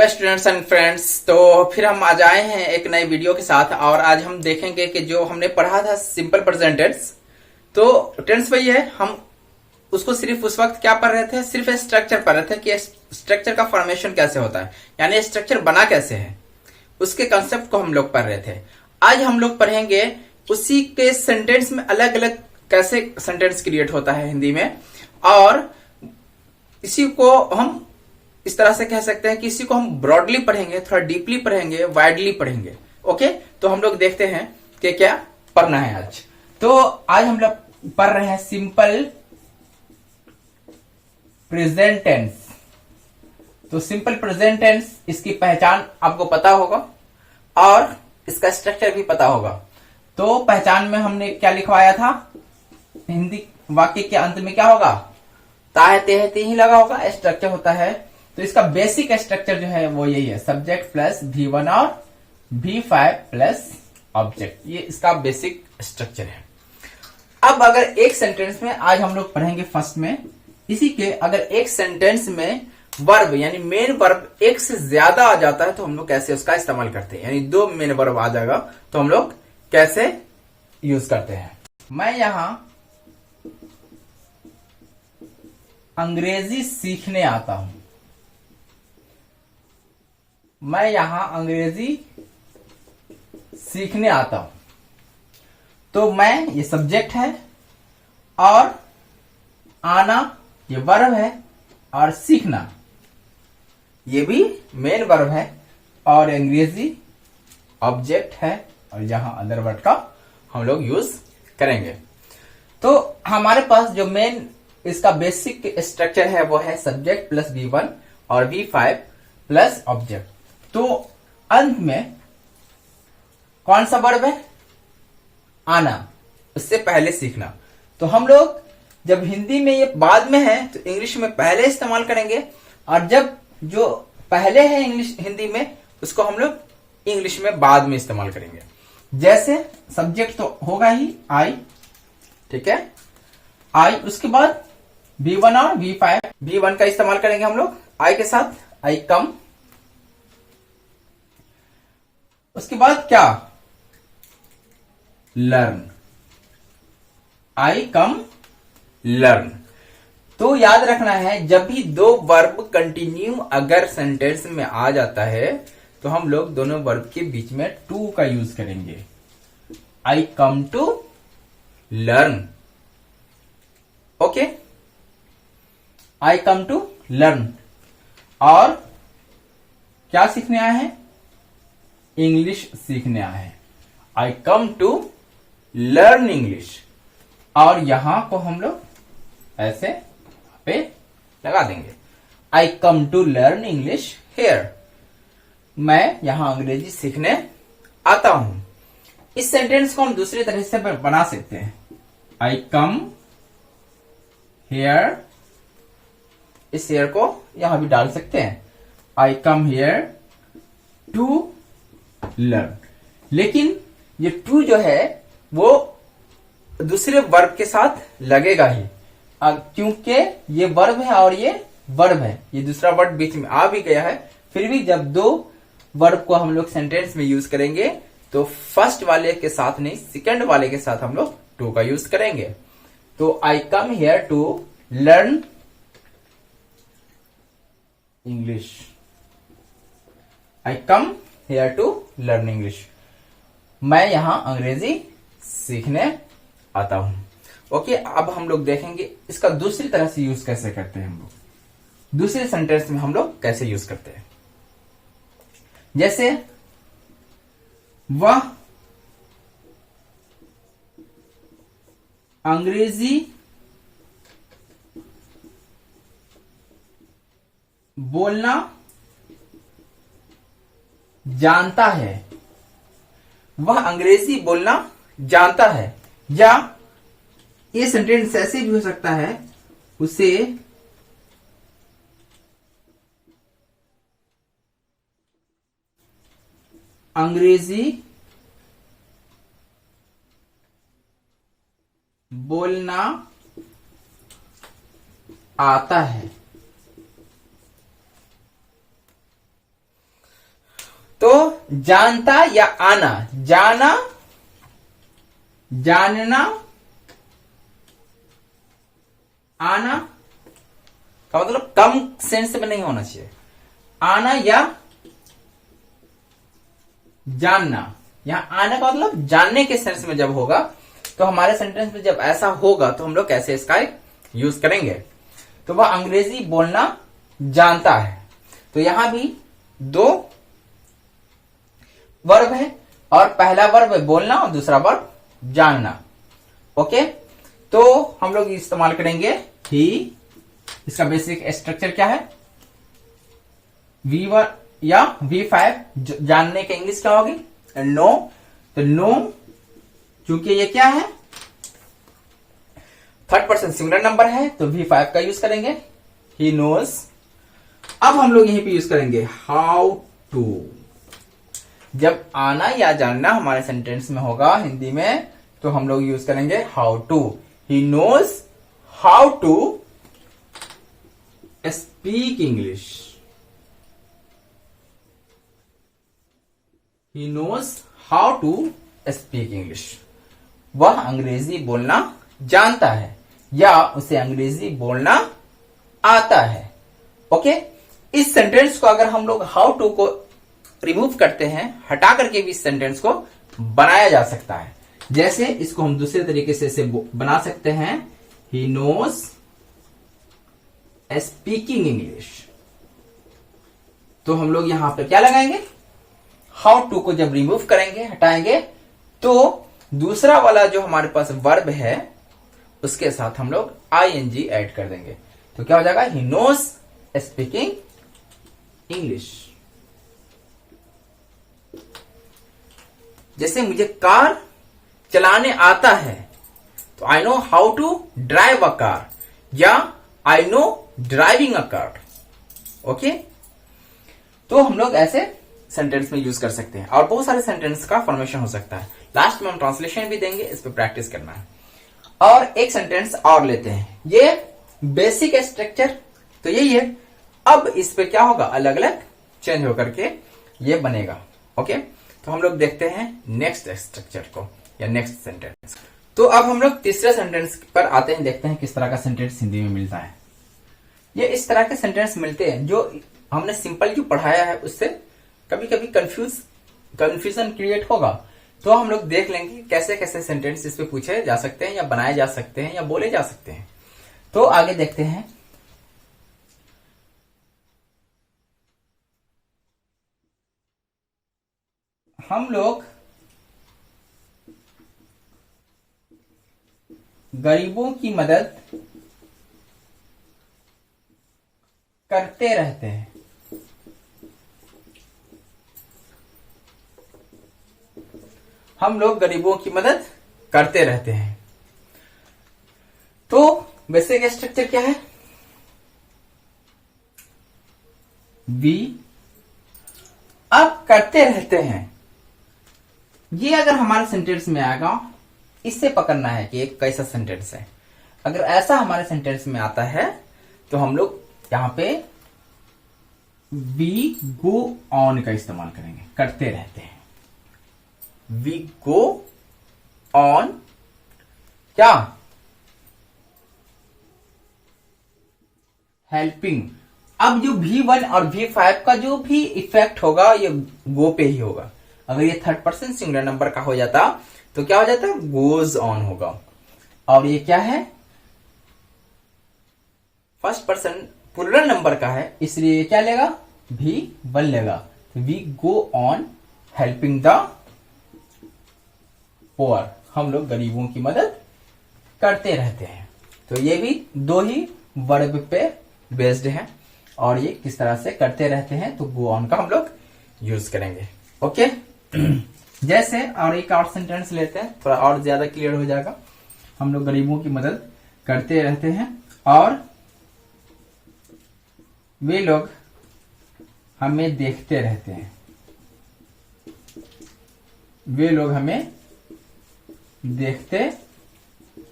Hello students and friends. तो फिर हम आज आए हैं एक नई वीडियो के साथ और आज हम देखेंगे कि जो हमने पढ़ा था सिंपल प्रेजेंट टेंस, तो टेंस वही है। हम उसको सिर्फ उस वक्त क्या पढ़ रहे थे, सिर्फ स्ट्रक्चर पढ़ रहे थे कि स्ट्रक्चर का फॉर्मेशन कैसे होता है, यानी स्ट्रक्चर बना कैसे है, उसके कंसेप्ट को हम लोग पढ़ रहे थे। आज हम लोग पढ़ेंगे उसी के सेंटेंस में अलग अलग कैसे सेंटेंस क्रिएट होता है हिंदी में, और इसी को हम इस तरह से कह सकते हैं कि इसी को हम ब्रॉडली पढ़ेंगे, थोड़ा डीपली पढ़ेंगे, वाइडली पढ़ेंगे। ओके, तो हम लोग देखते हैं कि क्या पढ़ना है आज। तो आज हम लोग पढ़ रहे हैं सिंपल प्रेजेंट टेंस। तो सिंपल प्रेजेंट टेंस, इसकी पहचान आपको पता होगा और इसका स्ट्रक्चर भी पता होगा। तो पहचान में हमने क्या लिखवाया था, हिंदी वाक्य के अंत में क्या होगा, ताहे तेहे ते ही लगा होगा, स्ट्रक्चर होता है। तो इसका बेसिक स्ट्रक्चर जो है वो यही है, सब्जेक्ट प्लस V1 और V5 प्लस ऑब्जेक्ट। ये इसका बेसिक स्ट्रक्चर है। अब अगर एक सेंटेंस में, आज हम लोग पढ़ेंगे फर्स्ट में इसी के, अगर एक सेंटेंस में वर्ब यानी मेन वर्ब एक से ज्यादा आ जाता है तो हम लोग कैसे उसका इस्तेमाल करते हैं, यानी दो मेन वर्ब आ जाएगा तो हम लोग कैसे यूज करते हैं। मैं यहां अंग्रेजी सीखने आता हूं। मैं यहां अंग्रेजी सीखने आता हूं। तो मैं ये सब्जेक्ट है और आना ये वर्ब है और सीखना ये भी मेन वर्ब है और अंग्रेजी ऑब्जेक्ट है, और यहां अदर वर्ड का हम लोग यूज करेंगे। तो हमारे पास जो मेन इसका बेसिक स्ट्रक्चर है वो है सब्जेक्ट प्लस V1 और V5 प्लस ऑब्जेक्ट। तो अंत में कौन सा वर्ब है, आना, उससे पहले सीखना। तो हम लोग जब हिंदी में ये बाद में है तो इंग्लिश में पहले इस्तेमाल करेंगे, और जब जो पहले है इंग्लिश हिंदी में उसको हम लोग इंग्लिश में बाद में इस्तेमाल करेंगे। जैसे सब्जेक्ट तो होगा ही आई, ठीक है, आई, उसके बाद V1 और V5, V1 का इस्तेमाल करेंगे हम लोग आई के साथ, आई कम। उसके बाद क्या, लर्न, आई कम लर्न। तो याद रखना है, जब भी दो वर्ब कंटिन्यू अगर सेंटेंस में आ जाता है तो हम लोग दोनों वर्ब के बीच में टू का यूज करेंगे। I come to learn, okay, I come to learn. और क्या सीखने आए हैं, इंग्लिश सीखने आए हैं। I come to learn English, और यहां को हम लोग ऐसे पे लगा देंगे, I come to learn English here. मैं यहां अंग्रेजी सीखने आता हूं। इस सेंटेंस को हम दूसरी तरह से बना सकते हैं, आई कम हेयर, इस हेयर को यहां भी डाल सकते हैं, I come here to learn. लेकिन ये टू जो है वो दूसरे वर्ब के साथ लगेगा ही, क्योंकि ये वर्ब है और ये वर्ब है, ये दूसरा वर्ड बीच में आ भी गया है। फिर भी जब दो वर्ब को हम लोग सेंटेंस में यूज करेंगे तो फर्स्ट वाले के साथ नहीं, सेकंड वाले के साथ हम लोग टू का यूज करेंगे। तो I come here to learn English, I come here to learn English. मैं यहां अंग्रेजी सीखने आता हूं। ओके, अब हम लोग देखेंगे इसका दूसरी तरह से यूज कैसे करते हैं, हम लोग दूसरे सेंटेंस में हम लोग कैसे यूज करते हैं। जैसे वह अंग्रेजी बोलना जानता है, वह अंग्रेजी बोलना जानता है। या ये सेंटेंस ऐसे भी हो सकता है, उसे अंग्रेजी बोलना आता है। जानता या आना, जाना, जानना, आना का मतलब कम सेंस में नहीं होना चाहिए। आना या जानना, यहां आने का मतलब जानने के सेंस में जब होगा, तो हमारे सेंटेंस में जब ऐसा होगा तो हम लोग कैसे इसका यूज करेंगे। तो वह अंग्रेजी बोलना जानता है। तो यहां भी दो वर्ब है, और पहला वर्ब है बोलना और दूसरा वर्ब जानना। ओके, तो हम लोग इस्तेमाल करेंगे ही। इसका बेसिक स्ट्रक्चर क्या है, V1 या V5। जानने के इंग्लिश क्या होगी, नो। तो नो, चूंकि ये क्या है, थर्ड पर्सन सिंगुलर नंबर है, तो V5 का यूज करेंगे, ही नोज। अब हम लोग यहीं पे यूज करेंगे हाउ टू। जब आना या जानना हमारे सेंटेंस में होगा हिंदी में, तो हम लोग यूज करेंगे how to. He knows how to speak English. He knows how to speak English. वह अंग्रेजी बोलना जानता है या उसे अंग्रेजी बोलना आता है। ओके, इस सेंटेंस को अगर हम लोग हाउ टू को रिमूव करते हैं, हटा करके भी इस सेंटेंस को बनाया जा सकता है। जैसे इसको हम दूसरे तरीके से बना सकते हैं, ही नोज स्पीकिंग इंग्लिश। तो हम लोग यहां पर क्या लगाएंगे, हाउ टू को जब रिमूव करेंगे, हटाएंगे, तो दूसरा वाला जो हमारे पास वर्ब है उसके साथ हम लोग ing ऐड कर देंगे। तो क्या हो जाएगा, ही नोज स्पीकिंग इंग्लिश। जैसे मुझे कार चलाने आता है, तो I know how to drive a car, या I know driving a car. Okay, तो हम लोग ऐसे सेंटेंस में यूज कर सकते हैं, और बहुत सारे सेंटेंस का फॉर्मेशन हो सकता है। लास्ट में हम ट्रांसलेशन भी देंगे, इस पे प्रैक्टिस करना है। और एक सेंटेंस और लेते हैं, ये बेसिक स्ट्रक्चर तो यही है। अब इस पे क्या होगा, अलग अलग चेंज होकर के ये बनेगा। ओके, तो हम लोग देखते हैं नेक्स्ट स्ट्रक्चर को या नेक्स्ट सेंटेंस। तो अब हम लोग तीसरे सेंटेंस पर आते हैं, देखते हैं किस तरह का सेंटेंस हिंदी में मिलता है। ये इस तरह के सेंटेंस मिलते हैं जो हमने सिंपल जो पढ़ाया है उससे कभी कभी कंफ्यूजन क्रिएट होगा। तो हम लोग देख लेंगे कैसे कैसे सेंटेंस इस पे पूछे जा सकते हैं, या बनाए जा सकते हैं, या बोले जा सकते हैं। तो आगे देखते हैं। हम लोग गरीबों की मदद करते रहते हैं। हम लोग गरीबों की मदद करते रहते हैं। तो बेसिक स्ट्रक्चर क्या है, वी। अब करते रहते हैं, ये अगर हमारे सेंटेंस में आएगा, इससे पकड़ना है कि एक कैसा सेंटेंस है। अगर ऐसा हमारे सेंटेंस में आता है तो हम लोग यहां पे वी गो ऑन का इस्तेमाल करेंगे, करते रहते हैं। वी गो ऑन क्या, हेल्पिंग। अब जो V1 और V5 का जो भी इफेक्ट होगा ये गो पे ही होगा। अगर ये थर्ड पर्सन सिंगुलर नंबर का हो जाता तो क्या हो जाता, गोज ऑन होगा। और ये क्या है, फर्स्ट पर्सन प्लूरल नंबर का है, इसलिए ये क्या लेगा, V1 लेगा। तो we go on helping the poor. हम लोग गरीबों की मदद करते रहते हैं। तो ये भी दो ही वर्ब पे बेस्ड है, और ये किस तरह से करते रहते हैं, तो गो ऑन का हम लोग यूज करेंगे। ओके, जैसे और एक और सेंटेंस लेते हैं, थोड़ा और ज्यादा क्लियर हो जाएगा। हम लोग गरीबों की मदद करते रहते हैं, और वे लोग हमें देखते रहते हैं। वे लोग हमें देखते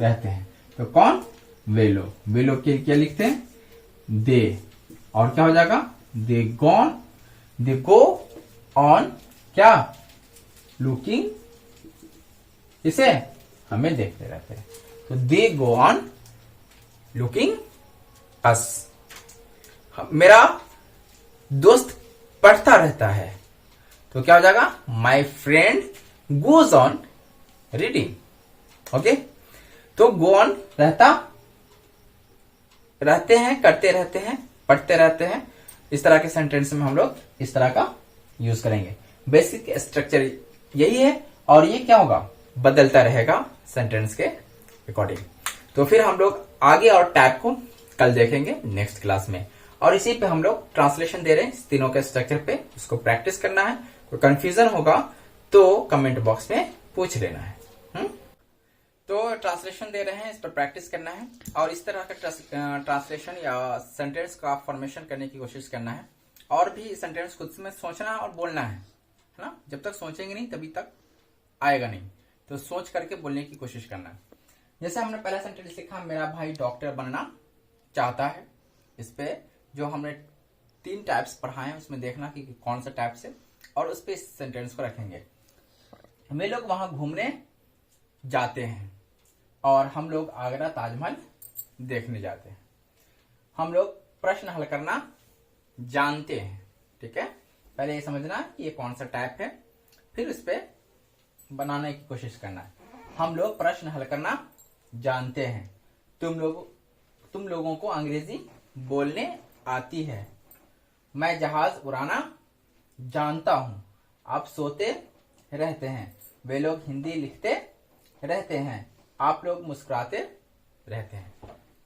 रहते हैं। तो कौन, वे लोग। वे लोग के क्या लिखते हैं, दे। और क्या हो जाएगा, दे गो ऑन क्या, लुकिंग, इसे हमें देखते रहते हैं। तो दे गो ऑन लुकिंग अस। मेरा दोस्त पढ़ता रहता है, तो क्या हो जाएगा, my friend goes on reading. Okay, तो गो ऑन रहते हैं, करते रहते हैं, पढ़ते रहते हैं। इस तरह के सेंटेंस में हम लोग इस तरह का यूज करेंगे। बेसिक स्ट्रक्चर यही है, और ये क्या होगा, बदलता रहेगा सेंटेंस के अकॉर्डिंग। तो फिर हम लोग आगे और टैग को कल देखेंगे नेक्स्ट क्लास में, और इसी पे हम लोग ट्रांसलेशन दे रहे हैं इस तीनों के स्ट्रक्चर पे। उसको प्रैक्टिस करना है। कोई कंफ्यूजन होगा तो कमेंट बॉक्स में पूछ लेना है। तो ट्रांसलेशन दे रहे हैं, इस पर प्रैक्टिस करना है, और इस तरह का ट्रांसलेशन या सेंटेंस का फॉर्मेशन करने की कोशिश करना है। और भी सेंटेंस खुद में सोचना और बोलना है ना। जब तक सोचेंगे नहीं तभी तक आएगा नहीं, तो सोच करके बोलने की कोशिश करना है। जैसे हमने पहला सेंटेंस लिखा, मेरा भाई डॉक्टर बनना चाहता है। इस पे जो हमने 3 टाइप्स पढ़ाए हैं उसमें देखना कि कौन सा टाइप से, और उस पे इस सेंटेंस को रखेंगे। वे लोग वहां घूमने जाते हैं, और हम लोग आगरा ताजमहल देखने जाते हैं। हम लोग प्रश्न हल करना जानते हैं। ठीक है, पहले ये समझना कि ये कौन सा टाइप है, फिर इस पे बनाने की कोशिश करना है। हम लोग प्रश्न हल करना जानते हैं। तुम लोगों को अंग्रेजी बोलने आती है। मैं जहाज उड़ाना जानता हूं। आप सोते रहते हैं। वे लोग हिंदी लिखते रहते हैं। आप लोग मुस्कुराते रहते हैं।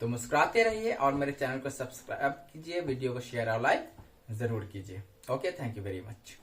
तो मुस्कुराते रहिए, और मेरे चैनल को सब्सक्राइब कीजिए, वीडियो को शेयर और लाइक जरूर कीजिए। Okay, thank you very much.